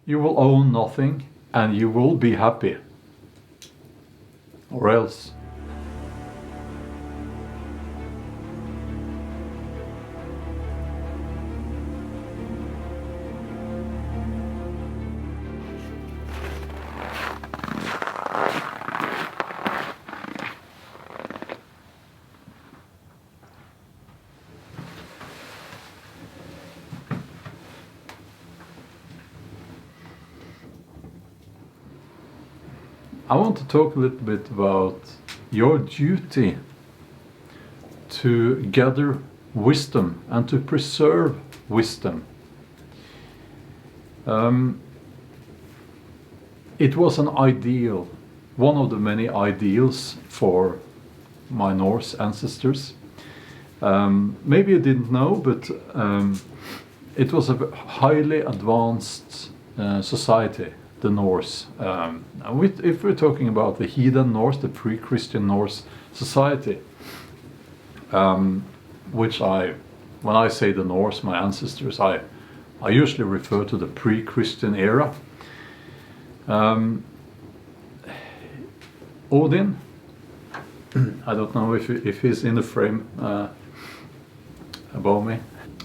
you will own nothing and you will be happy. Or else. I want to talk a little bit about your duty to gather wisdom and to preserve wisdom. It was an ideal, one of the many ideals for my Norse ancestors. Maybe you didn't know, but it was a highly advanced society, the Norse. If we're talking about the heathen Norse, the pre-Christian Norse society, which when I say the Norse, my ancestors, I usually refer to the pre-Christian era. Odin, I don't know if he's in the frame above me.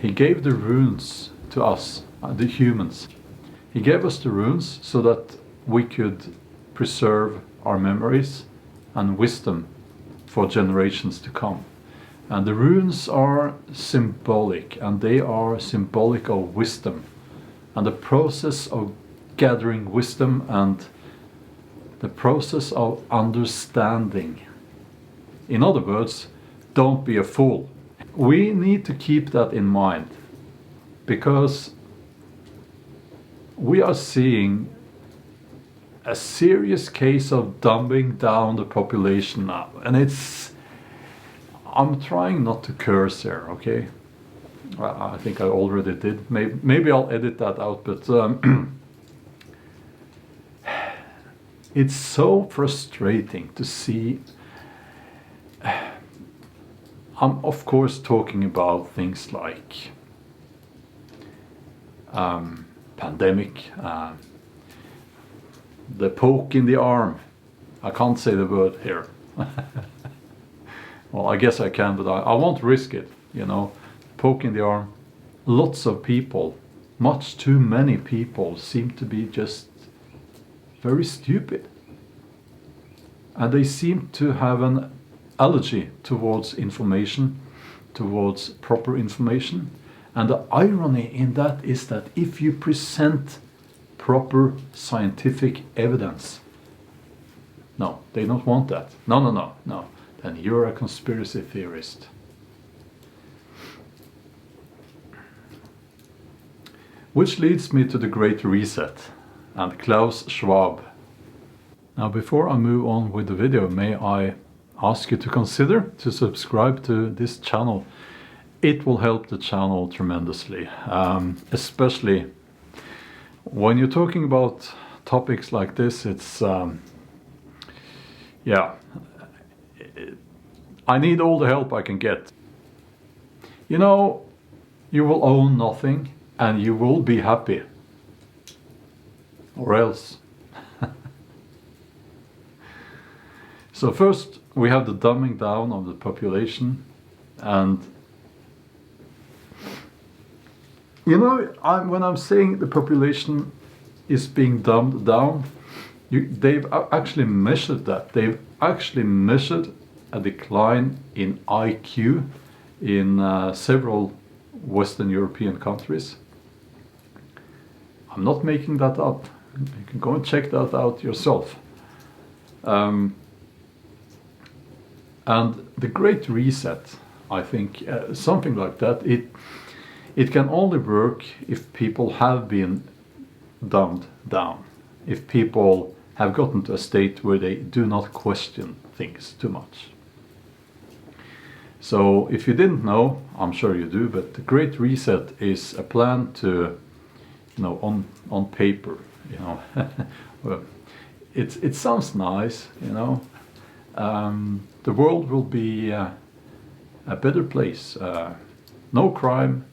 He gave the runes to us, the humans. He gave us the runes so that we could preserve our memories and wisdom for generations to come. And the runes are symbolic, and they are symbolic of wisdom. And the process of gathering wisdom and the process of understanding. In other words, don't be a fool. We need to keep that in mind, because we are seeing a serious case of dumbing down the population now. And I'm trying not to curse here, okay? I think I already did. Maybe I'll edit that out, but it's so frustrating to see. I'm of course talking about things like pandemic, the poke in the arm. I can't say the word here. Well, I guess I can, but I won't risk it, you know. Poke in the arm. Lots of people, much too many people, seem to be just very stupid. And they seem to have an allergy towards information, towards proper information. And the irony in that is that if you present proper scientific evidence, no, they don't want that. No, then you're a conspiracy theorist. Which leads me to the Great Reset and Klaus Schwab. Now, before I move on with the video, may I ask you to consider to subscribe to this channel. It will help the channel tremendously, especially when you're talking about topics like this. It's I need all the help I can get. You know, you will own nothing and you will be happy, or else. So first we have the dumbing down of the population, and you know, when I'm saying the population is being dumbed down, they've actually measured that. They've actually measured a decline in IQ in several Western European countries. I'm not making that up. You can go and check that out yourself. And the Great Reset, I think, something like that, it can only work if people have been dumbed down, if people have gotten to a state where they do not question things too much. So if you didn't know, I'm sure you do, but the Great Reset is a plan to, you know, on paper, you know, well, it sounds nice, you know. The world will be a better place. No crime,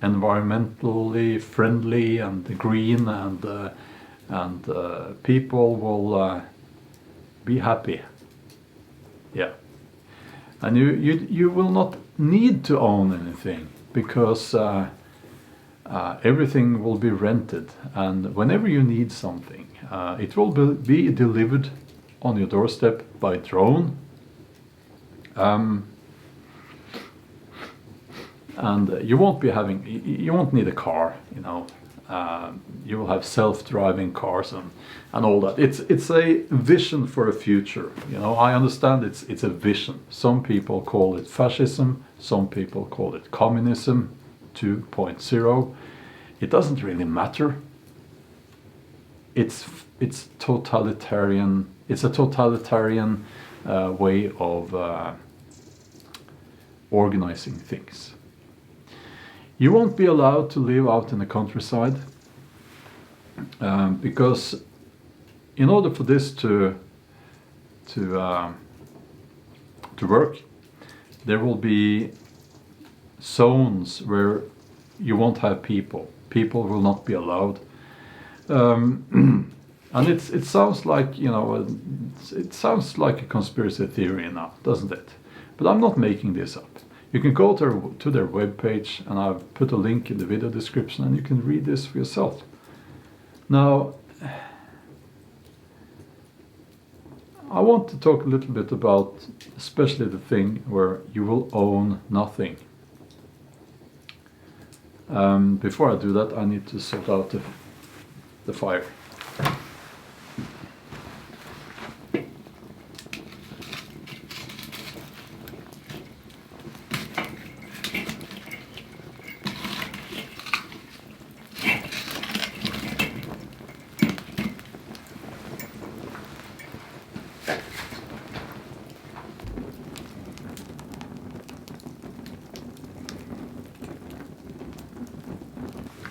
environmentally friendly and green, and people will be happy. Yeah. And you will not need to own anything, because everything will be rented, and whenever you need something, it will be delivered on your doorstep by drone. And you won't need a car, you know. You will have self-driving cars and all that. It's a vision for a future, you know. I understand it's a vision. Some people call it fascism, some people call it communism 2.0. It doesn't really matter. It's totalitarian. It's a totalitarian way of organizing things. You won't be allowed to live out in the countryside, because in order for this to work, there will be zones where you won't have people. People will not be allowed. And it sounds like, you know, it sounds like a conspiracy theory now, doesn't it? But I'm not making this up. You can go to their webpage, and I've put a link in the video description, and you can read this for yourself. Now, I want to talk a little bit about especially the thing where you will own nothing. Before I do that, I need to sort out the fire.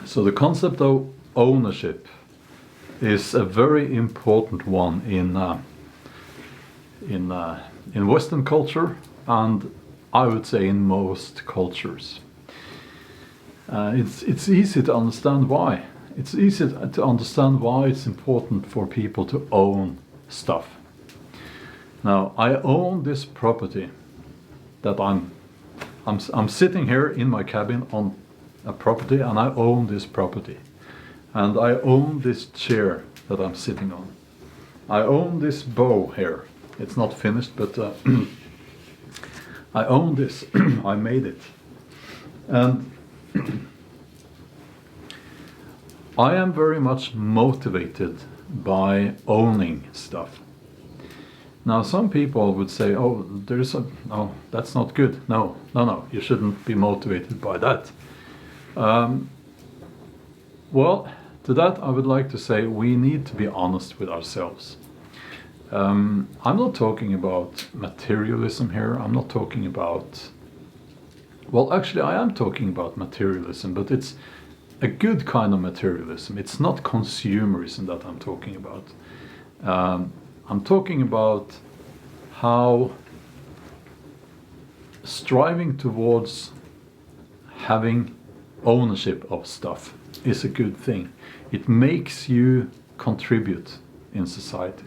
So the concept of ownership is a very important one in Western culture, and I would say in most cultures. It's easy to understand why. It's easy to understand why it's important for people to own stuff. Now, I own this property that I'm sitting here in my cabin on a property, and I own this property, and I own this chair that I'm sitting on. I own this bow here. It's not finished, but I own this. I made it, and I am very much motivated by owning stuff. Now, some people would say, "Oh, no, that's not good. No, you shouldn't be motivated by that." Well, to that I would like to say we need to be honest with ourselves. I'm not talking about materialism here. I'm not talking about... Well, actually I am talking about materialism, but it's a good kind of materialism. It's not consumerism that I'm talking about. I'm talking about how striving towards having ownership of stuff is a good thing. It makes you contribute in society.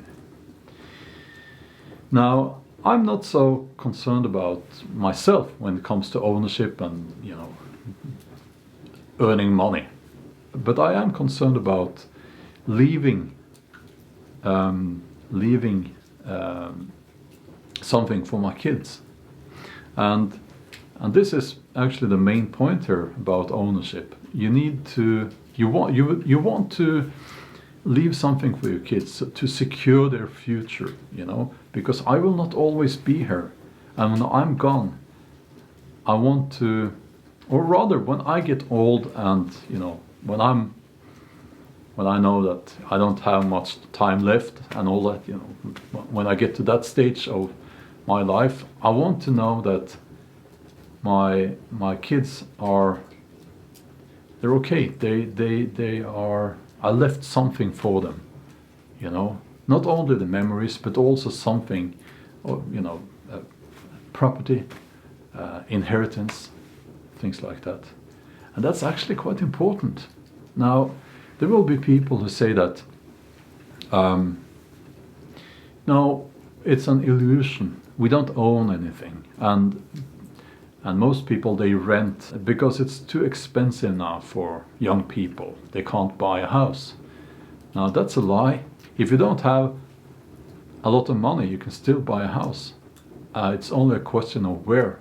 Now, I'm not so concerned about myself when it comes to ownership and, you know, earning money, but I am concerned about leaving something for my kids, and this is actually the main point here about ownership. You want to leave something for your kids to secure their future, you know, because I will not always be here, and when I'm gone, I want to, or rather when I get old and, you know, when I know that I don't have much time left and all that, you know, when I get to that stage of my life, I want to know that my kids they're okay. They are, I left something for them, you know, not only the memories, but also something, you know, property, inheritance, things like that. And that's actually quite important. Now, there will be people who say that, no, it's an illusion. We don't own anything. And most people, they rent because it's too expensive now for young people. They can't buy a house. Now, that's a lie. If you don't have a lot of money, you can still buy a house. It's only a question of where.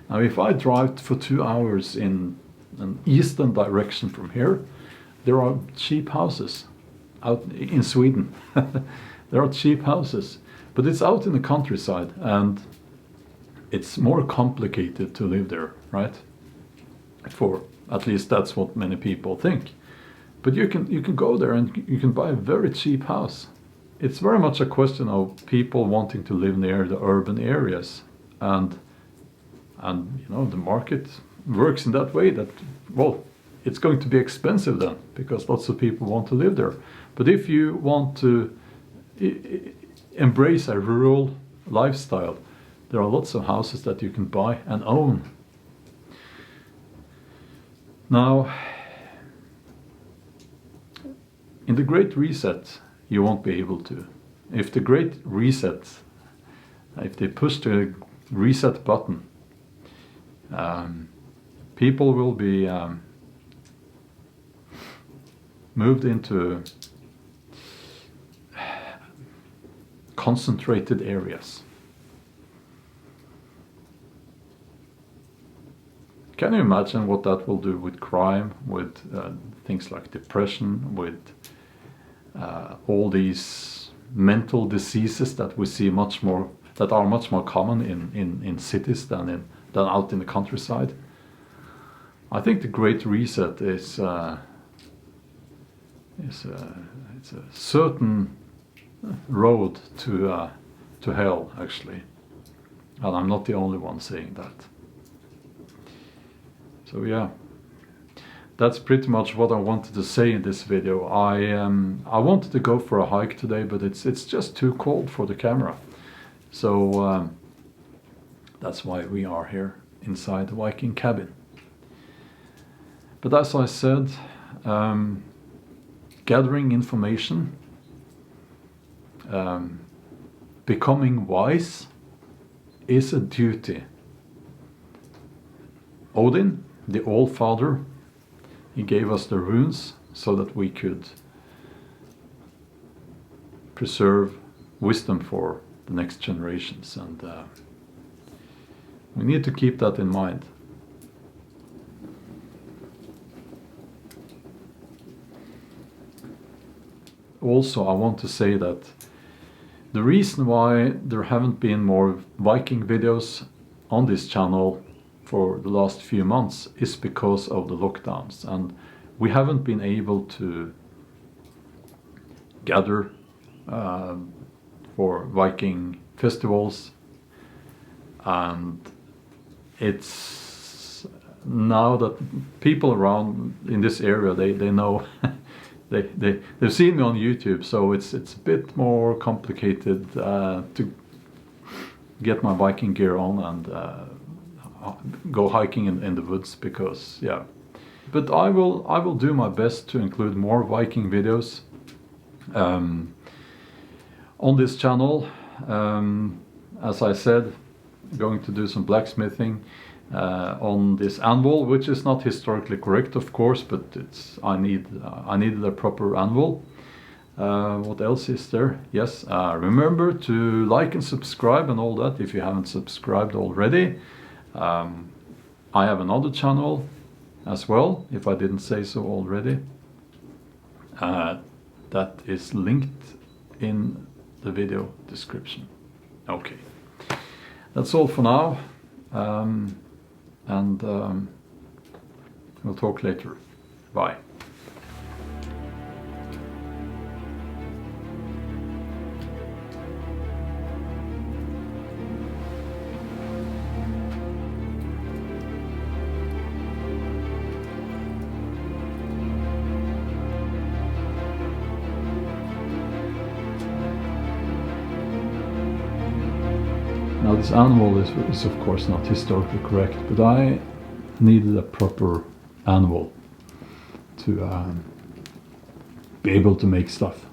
Now, if I drive for 2 hours in an eastern direction from here, there are cheap houses out in Sweden. There are cheap houses, but it's out in the countryside, and it's more complicated to live there, right? For at least that's what many people think. But you can go there and you can buy a very cheap house. It's very much a question of people wanting to live near the urban areas, and you know, the market works in that way that, well, it's going to be expensive then because lots of people want to live there. But if you want to embrace a rural lifestyle, there are lots of houses that you can buy and own. Now, in the Great Reset, you won't be able to. If the Great Reset, if they push the reset button, people will be moved into concentrated areas. Can you imagine what that will do with crime, with things like depression, with all these mental diseases that we see much more, that are much more common in cities than out in the countryside? I think the Great Reset is it's a certain road to hell, actually, and I'm not the only one saying that. So yeah, that's pretty much what I wanted to say in this video. I wanted to go for a hike today, but it's just too cold for the camera, so that's why we are here inside the Viking cabin. But as I said, gathering information, becoming wise is a duty. Odin, the All-Father, he gave us the runes so that we could preserve wisdom for the next generations, and we need to keep that in mind. Also, I want to say that the reason why there haven't been more Viking videos on this channel for the last few months is because of the lockdowns, and we haven't been able to gather for Viking festivals, and it's now that people around in this area, they know they've seen me on YouTube, so it's a bit more complicated to get my Viking gear on and go hiking in the woods, because yeah. But I will do my best to include more Viking videos on this channel. As I said, I'm going to do some blacksmithing on this anvil, which is not historically correct, of course, but I needed a proper anvil. What else is there? Yes, remember to like and subscribe and all that if you haven't subscribed already. I have another channel as well, if I didn't say so already. That is linked in the video description. Okay, that's all for now. And we'll talk later. Bye. Now this animal is of course not historically correct, but I needed a proper animal to be able to make stuff.